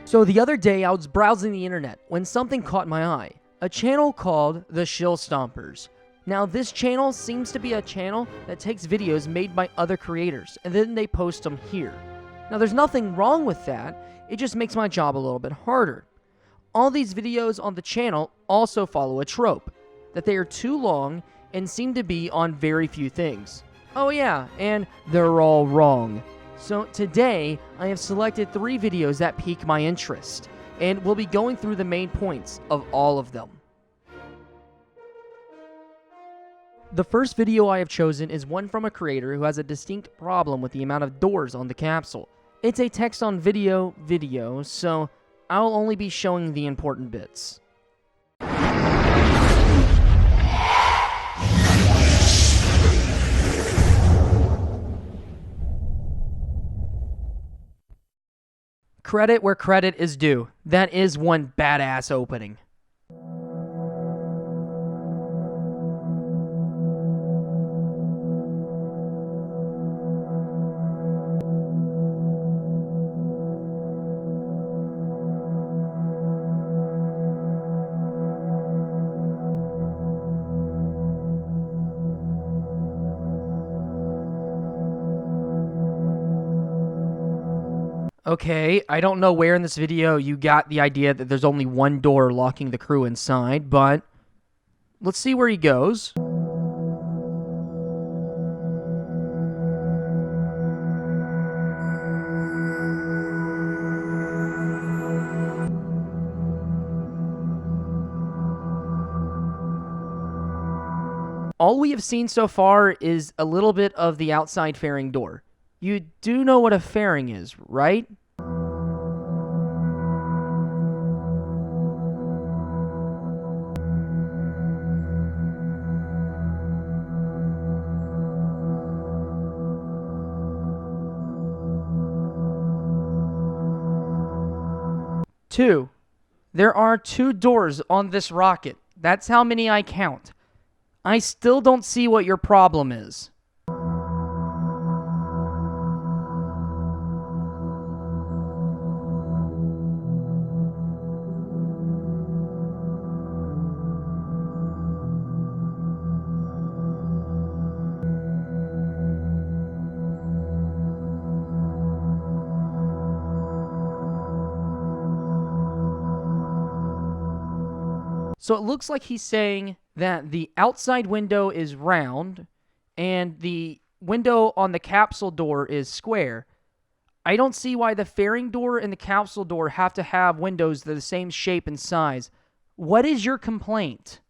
So the other day I was browsing the internet when something caught my eye. A channel called the Shill Stompers. Now this channel seems to be a channel that takes videos made by other creators and then they post them here. Now there's nothing wrong with that, it just makes my job a little bit harder. All these videos on the channel also follow a trope, that they are too long and seem to be on very few things. Oh yeah, and they're all wrong. So today, I have selected 3 videos that pique my interest, and we'll be going through the main points of all of them. The first video I have chosen is one from a creator who has a distinct problem with the amount of doors on the capsule. It's a text on video, so I'll only be showing the important bits. Credit where credit is due. That is one badass opening. Okay, I don't know where in this video you got the idea that there's only one door locking the crew inside, but let's see where he goes. All we have seen so far is a little bit of the outside fairing door. You do know what a fairing is, right? Two. There are 2 doors on this rocket. That's how many I count. I still don't see what your problem is. So it looks like he's saying that the outside window is round and the window on the capsule door is square. I don't see why the fairing door and the capsule door have to have windows that are the same shape and size. What is your complaint?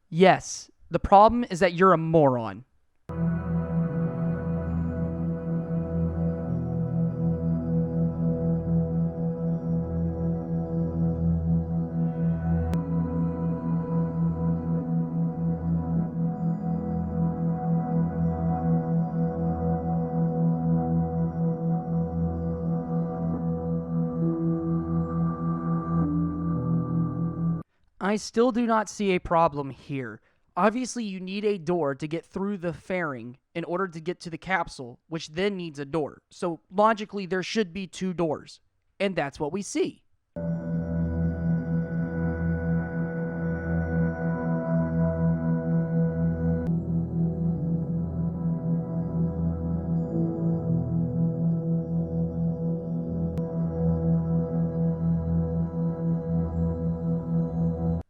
Yes, the problem is that you're a moron. I still do not see a problem here. Obviously, you need a door to get through the fairing in order to get to the capsule, which then needs a door. So logically, there should be 2 doors. And that's what we see.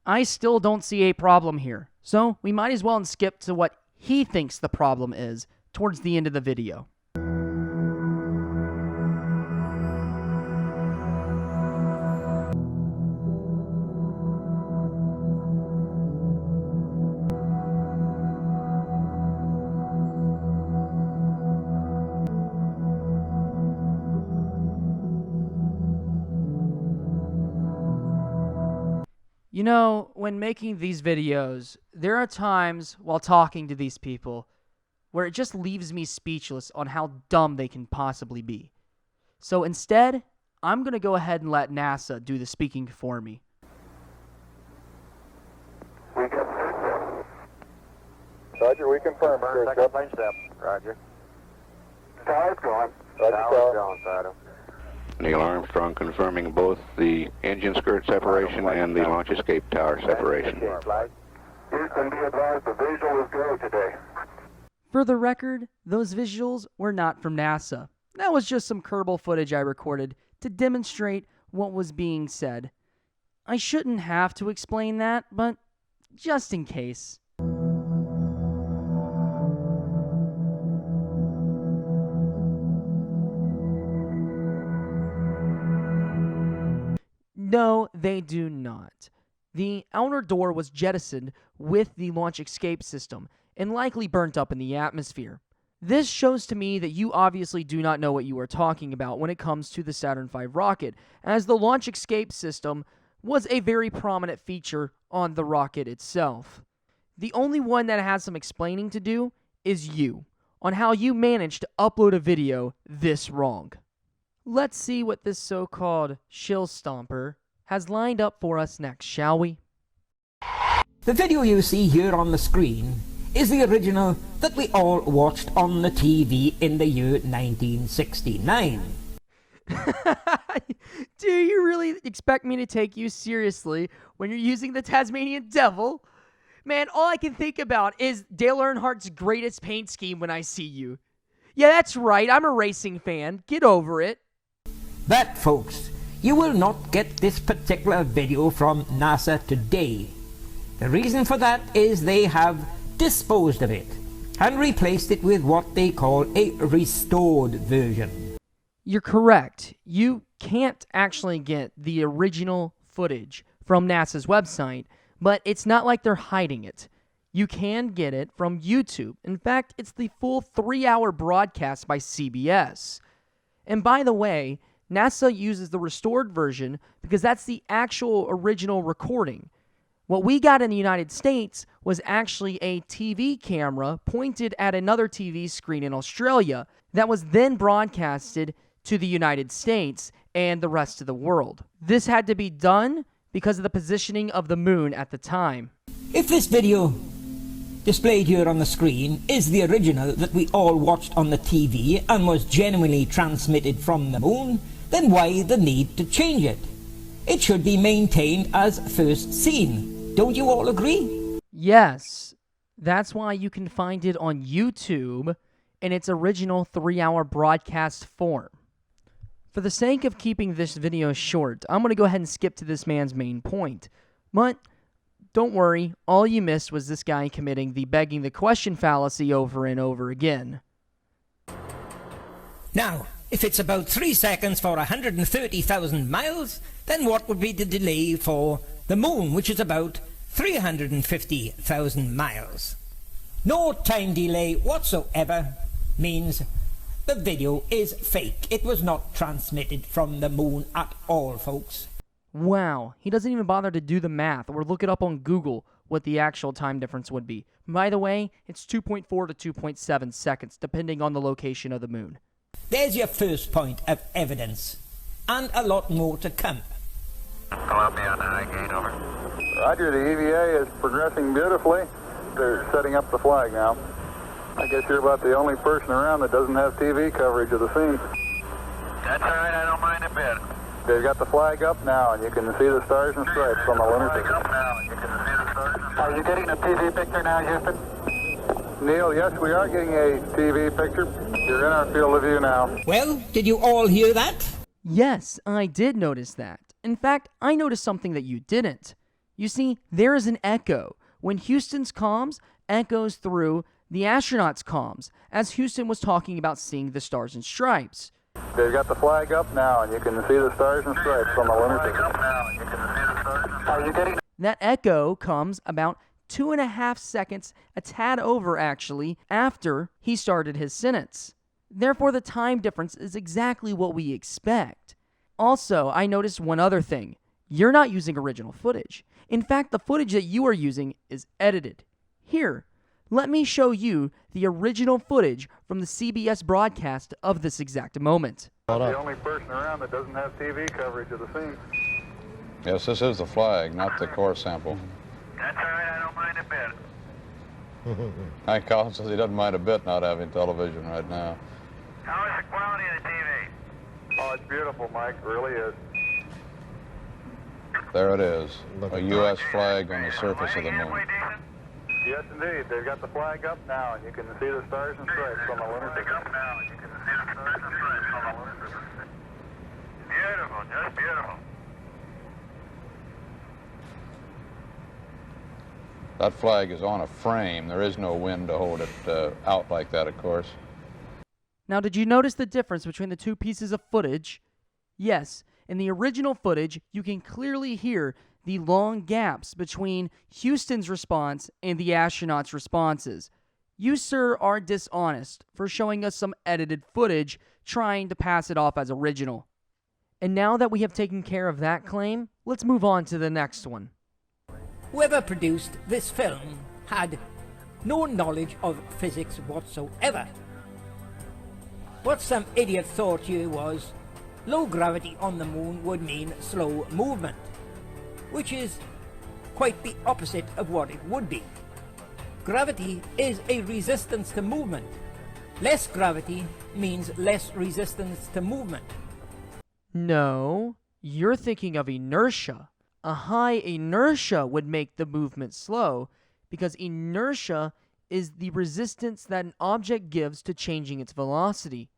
I still don't see a problem here, so we might as well skip to what he thinks the problem is towards the end of the video. You know, when making these videos, there are times while talking to these people where it just leaves me speechless on how dumb they can possibly be. So instead, I'm going to go ahead and let NASA do the speaking for me. We confirm. Roger, we confirm. Second plane step. Roger. Tower's going. Tower's going, Fido. Neil Armstrong confirming both the engine skirt separation and the launch escape tower separation. Houston, be advised the visual is go today. For the record, those visuals were not from NASA. That was just some Kerbal footage I recorded to demonstrate what was being said. I shouldn't have to explain that, but just in case. No, they do not. The outer door was jettisoned with the launch escape system and likely burnt up in the atmosphere. This shows to me that you obviously do not know what you are talking about when it comes to the Saturn V rocket, as the launch escape system was a very prominent feature on the rocket itself. The only one that has some explaining to do is you, on how you managed to upload a video this wrong. Let's see what this so-called Shill Stomper has lined up for us next, shall we? The video you see here on the screen is the original that we all watched on the TV in the year 1969. Do you really expect me to take you seriously when you're using the Tasmanian Devil? Man, all I can think about is Dale Earnhardt's greatest paint scheme when I see you. Yeah, that's right, I'm a racing fan. Get over it. But folks, you will not get this particular video from NASA today. The reason for that is they have disposed of it and replaced it with what they call a restored version. You're correct. You can't actually get the original footage from NASA's website, but it's not like they're hiding it. You can get it from YouTube. In fact, it's the full 3-hour broadcast by CBS. And by the way, NASA uses the restored version because that's the actual original recording. What we got in the United States was actually a TV camera pointed at another TV screen in Australia that was then broadcasted to the United States and the rest of the world. This had to be done because of the positioning of the moon at the time. If this video displayed here on the screen is the original that we all watched on the TV and was genuinely transmitted from the moon, then why the need to change it? It should be maintained as first seen. Don't you all agree? Yes. That's why you can find it on YouTube in its original 3-hour broadcast form. For the sake of keeping this video short, I'm going to go ahead and skip to this man's main point. But don't worry, all you missed was this guy committing the begging the question fallacy over and over again. Now, if it's about 3 seconds for 130,000 miles, then what would be the delay for the moon, which is about 350,000 miles? No time delay whatsoever means the video is fake. It was not transmitted from the moon at all, folks. Wow, he doesn't even bother to do the math or look it up on Google what the actual time difference would be. By the way, it's 2.4 to 2.7 seconds, depending on the location of the moon. There's your first point of evidence, and a lot more to come. Columbia on high gain, over. Roger, the EVA is progressing beautifully. They're setting up the flag now. I guess you're about the only person around that doesn't have TV coverage of the scene. That's all right, I don't mind a bit. They've got the flag up now, and you can see the stars and stripes on the lunar Flag surface. up now, and you can see the stars and stripes. Are you getting a TV picture now, Houston? Neil, yes, we are getting a TV picture. You're in our field of view now. Well, did you all hear that? Yes, I did notice that. In fact, I noticed something that you didn't. You see, there is an echo when Houston's comms echoes through the astronauts' comms, as Houston was talking about seeing the stars and stripes. They've got the flag up now, and you can see the stars and stripes on the lunar Flag surface. up now, and you can see the stars and stripes. Are you getting That echo comes about 2.5 seconds, a tad over actually, after he started his sentence. Therefore, the time difference is exactly what we expect. Also, I noticed one other thing. You're not using original footage. In fact, the footage that you are using is edited. Here, let me show you the original footage from the CBS broadcast of this exact moment. The only person around that doesn't have TV coverage of the scene. Yes, this is the flag, not the core sample. That's all right, I don't mind a bit. Hank Collins says he doesn't mind a bit not having television right now. How is the quality of the TV? Oh, it's beautiful, Mike. It really is. There it is, a U.S. flag on the surface of the moon. Yes, indeed. They've got the flag up now, and you can see the stars and stripes on the lunar surface. Beautiful, just beautiful. That flag is on a frame. There is no wind to hold it out like that, of course. Now, did you notice the difference between the two pieces of footage? Yes, in the original footage, you can clearly hear the long gaps between Houston's response and the astronauts' responses. You, sir, are dishonest for showing us some edited footage, trying to pass it off as original. And now that we have taken care of that claim, let's move on to the next one. Whoever produced this film had no knowledge of physics whatsoever. What some idiot thought here was low gravity on the moon would mean slow movement, which is quite the opposite of what it would be. Gravity is a resistance to movement. Less gravity means less resistance to movement. No, you're thinking of inertia. A high inertia would make the movement slow because inertia is the resistance that an object gives to changing its velocity.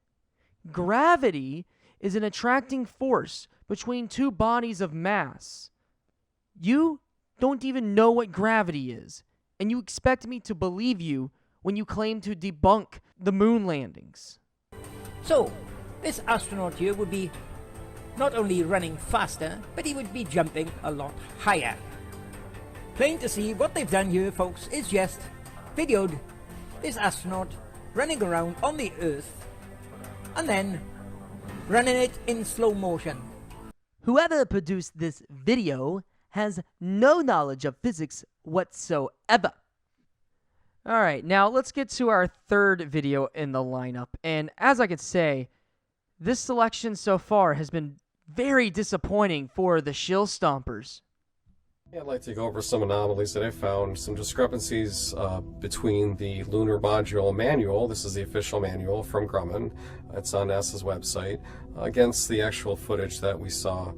Gravity is an attracting force between two bodies of mass. You don't even know what gravity is, and you expect me to believe you when you claim to debunk the moon landings. So, this astronaut here would be not only running faster, but he would be jumping a lot higher. Plain to see, what they've done here, folks, is just videoed this astronaut running around on the Earth and then running it in slow motion. Whoever produced this video has no knowledge of physics whatsoever. Alright, now let's get to our third video in the lineup. And as I could say, this selection so far has been very disappointing for the Shill Stompers. Yeah, I'd like to go over some anomalies that I found, some discrepancies between the lunar module manual, this is the official manual from Grumman, it's on NASA's website, against the actual footage that we saw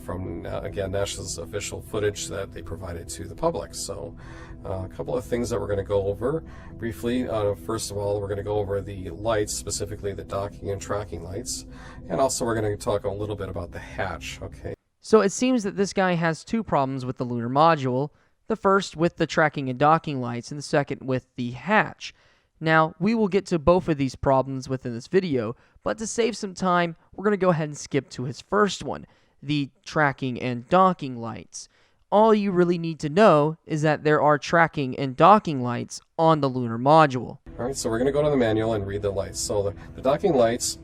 from, again, NASA's official footage that they provided to the public. So a couple of things that we're going to go over briefly. First of all, we're going to go over the lights, specifically the docking and tracking lights, and also we're going to talk a little bit about the hatch, okay? So it seems that this guy has two problems with the lunar module. The first with the tracking and docking lights, and the second with the hatch. Now, we will get to both of these problems within this video, but to save some time, we're going to go ahead and skip to his first one, the tracking and docking lights. All you really need to know is that there are tracking and docking lights on the lunar module. Alright, so we're going to go to the manual and read the lights. So the docking lights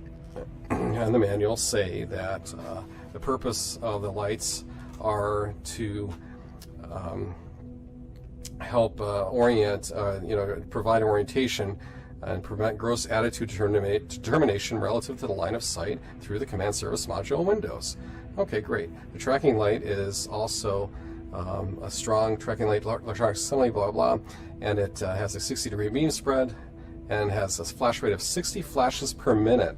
and the manual say that the purpose of the lights are to help orient, provide orientation and prevent gross attitude determination relative to the line of sight through the command service module windows. Okay, great. The tracking light is also a strong tracking light, electronic assembly, blah, blah, and it has a 60-degree beam spread and has a flash rate of 60 flashes per minute.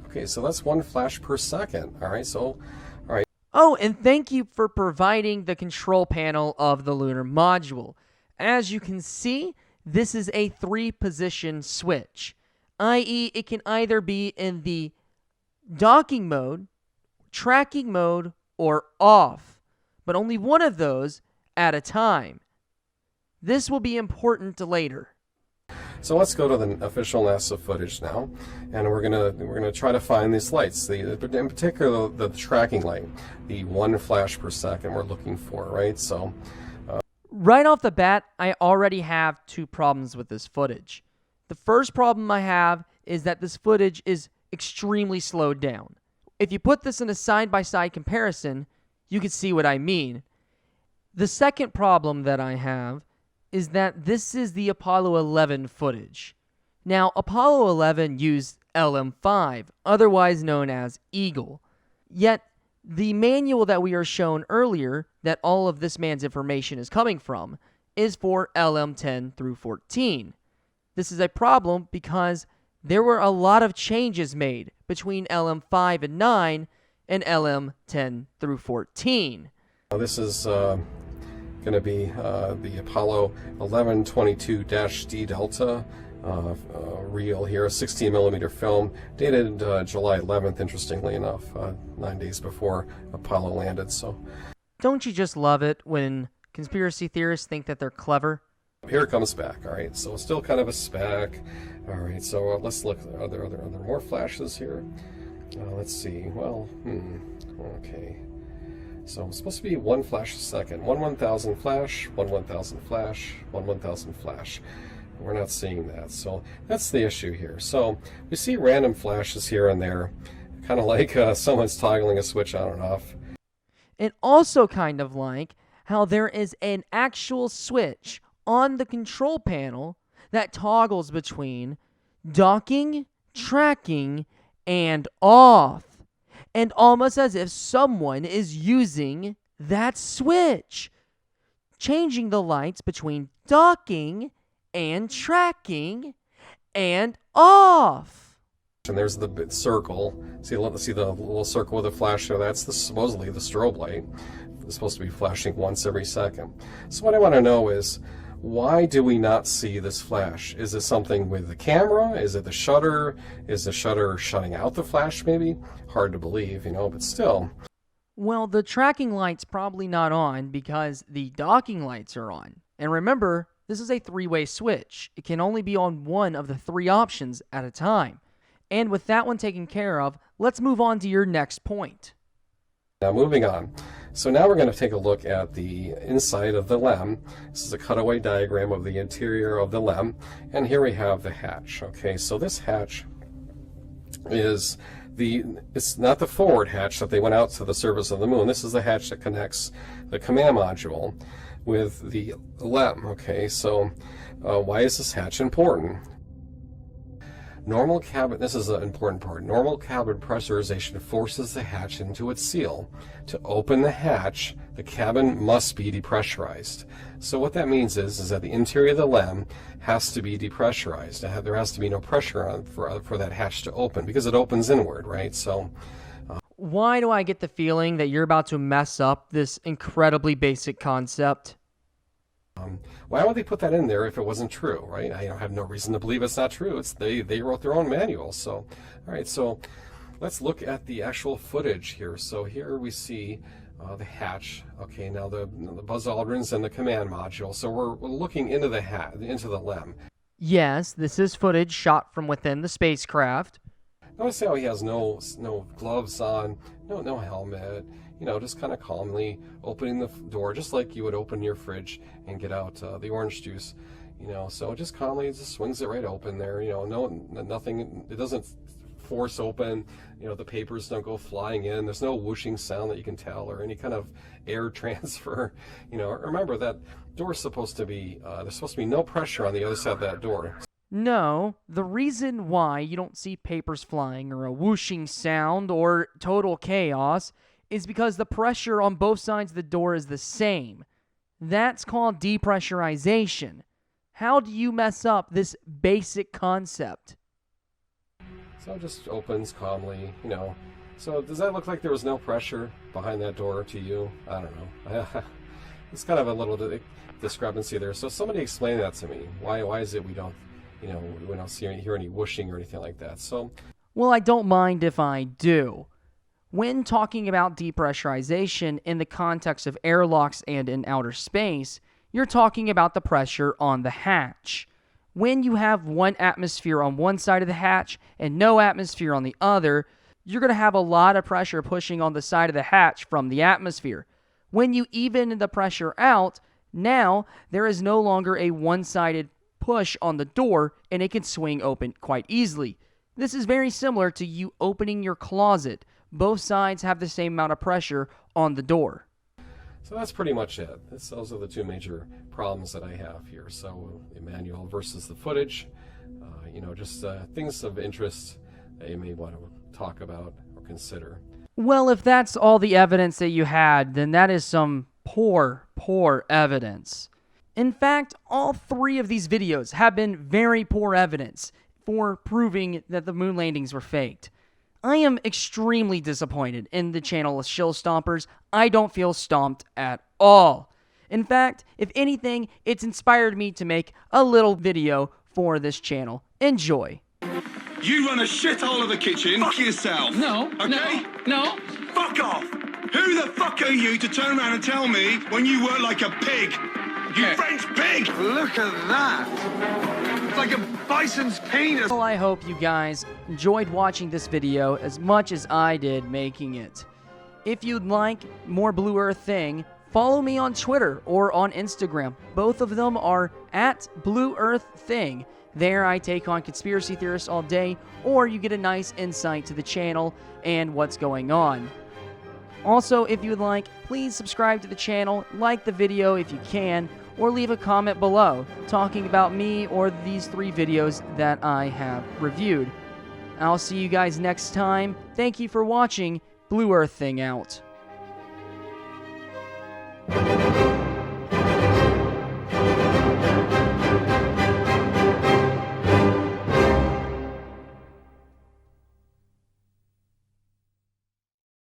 Okay, so that's 1 flash per second. All right, so, all right. Oh, and thank you for providing the control panel of the lunar module. As you can see, this is a 3-position switch, i.e. it can either be in the docking mode, tracking mode, or off, but only one of those at a time. This will be important later. So let's go to the official NASA footage now, and we're gonna try to find these lights. In particular, the tracking light, the 1 flash per second we're looking for, right? So, right off the bat, I already have 2 problems with this footage. The first problem I have is that this footage is extremely slowed down. If you put this in a side-by-side comparison, you can see what I mean. The second problem that I have is that this is the Apollo 11 footage. Now, Apollo 11 used LM5, otherwise known as Eagle. Yet, the manual that we are shown earlier, that all of this man's information is coming from, is for LM10 through 14. This is a problem because there were a lot of changes made between LM5 and 9 and LM10 through 14. This is going to be the Apollo 1122-D Delta reel here, 16mm film, dated July 11th, interestingly enough, 9 days before Apollo landed. So, don't you just love it when conspiracy theorists think that they're clever? Here it comes back. All right, so still kind of a spec. All right, so let's look. Are there more flashes here? Let's see. Well, okay. So it's supposed to be 1 flash a second. 1/1000 flash, 1/1000 flash, 1/1000 flash. We're not seeing that, so that's the issue here. So we see random flashes here and there, kind of like someone's toggling a switch on and off. And also kind of like how there is an actual switch on the control panel that toggles between docking, tracking, and off. And almost as if someone is using that switch, changing the lights between docking and tracking and off. And there's the big circle. See the little circle with a flash there? That's supposedly the strobe light. It's supposed to be flashing once every second. So what I want to know is, why do we not see this flash? Is it something with the camera? Is it the shutter? Is the shutter shutting out the flash maybe? Hard to believe, but still. Well, the tracking light's probably not on because the docking lights are on. And remember, this is a three-way switch. It can only be on one of the three options at a time. And with that one taken care of, let's move on to your next point. Now moving on. So now we're going to take a look at the inside of the LEM. This is a cutaway diagram of the interior of the LEM. And here we have the hatch. Okay, so this hatch is it's not the forward hatch that they went out to the surface of the moon. This is the hatch that connects the command module with the LEM. Okay, so why is this hatch important? Normal cabin, this is an important part, normal cabin pressurization forces the hatch into its seal. To open the hatch, the cabin must be depressurized. So what that means is that the interior of the LEM has to be depressurized. There has to be no pressure on for that hatch to open because it opens inward, right? So why do I get the feeling that you're about to mess up this incredibly basic concept? Why would they put that in there if it wasn't true, right? I have no reason to believe it's not true. They wrote their own manual. So, all right, so let's look at the actual footage here. So here we see the hatch. Okay, now the Buzz Aldrin's and the command module. So we're looking into the LEM. Yes, this is footage shot from within the spacecraft. Notice how he has no gloves on, no helmet. Just kind of calmly opening the door, just like you would open your fridge and get out the orange juice. So just calmly just swings it right open there. Nothing. It doesn't force open. The papers don't go flying in. There's no whooshing sound that you can tell, or any kind of air transfer. Remember that door's supposed to be. There's supposed to be no pressure on the other side of that door. No, the reason why you don't see papers flying or a whooshing sound or total chaos is because the pressure on both sides of the door is the same. That's called depressurization. How do you mess up this basic concept? So it just opens calmly, So does that look like there was no pressure behind that door to you? I don't know. It's kind of a little discrepancy there. So somebody explain that to me. Why is it we don't hear any whooshing or anything like that? So, well, I don't mind if I do. When talking about depressurization in the context of airlocks and in outer space, you're talking about the pressure on the hatch. When you have one atmosphere on one side of the hatch and no atmosphere on the other, you're going to have a lot of pressure pushing on the side of the hatch from the atmosphere. When you even the pressure out, now there is no longer a one-sided push on the door and it can swing open quite easily. This is very similar to you opening your closet. Both sides have the same amount of pressure on the door. So that's pretty much it. Those are the two major problems that I have here. So the manual versus the footage. just things of interest that you may want to talk about or consider. Well, if that's all the evidence that you had, then that is some poor evidence. In fact, all 3 of these videos have been very poor evidence for proving that the moon landings were faked. I am extremely disappointed in the channel of Shill Stompers. I don't feel stomped at all. In fact, if anything, it's inspired me to make a little video for this channel. Enjoy. You run a shithole of a kitchen. Fuck yourself. No. Okay? No. Fuck off. Who the fuck are you to turn around and tell me when you work like a pig? You French pig! Look at that. It's like a bison's penis. Well, I hope you guys enjoyed watching this video as much as I did making it. If you'd like more Blue Earth Thing, follow me on Twitter or on Instagram. Both of them are at Blue Earth Thing. There I take on conspiracy theorists all day, or you get a nice insight to the channel and what's going on. Also, if you'd like, please subscribe to the channel, like the video if you can, or leave a comment below talking about me or these 3 videos that I have reviewed. I'll see you guys next time. Thank you for watching. Blue Earth Thing out.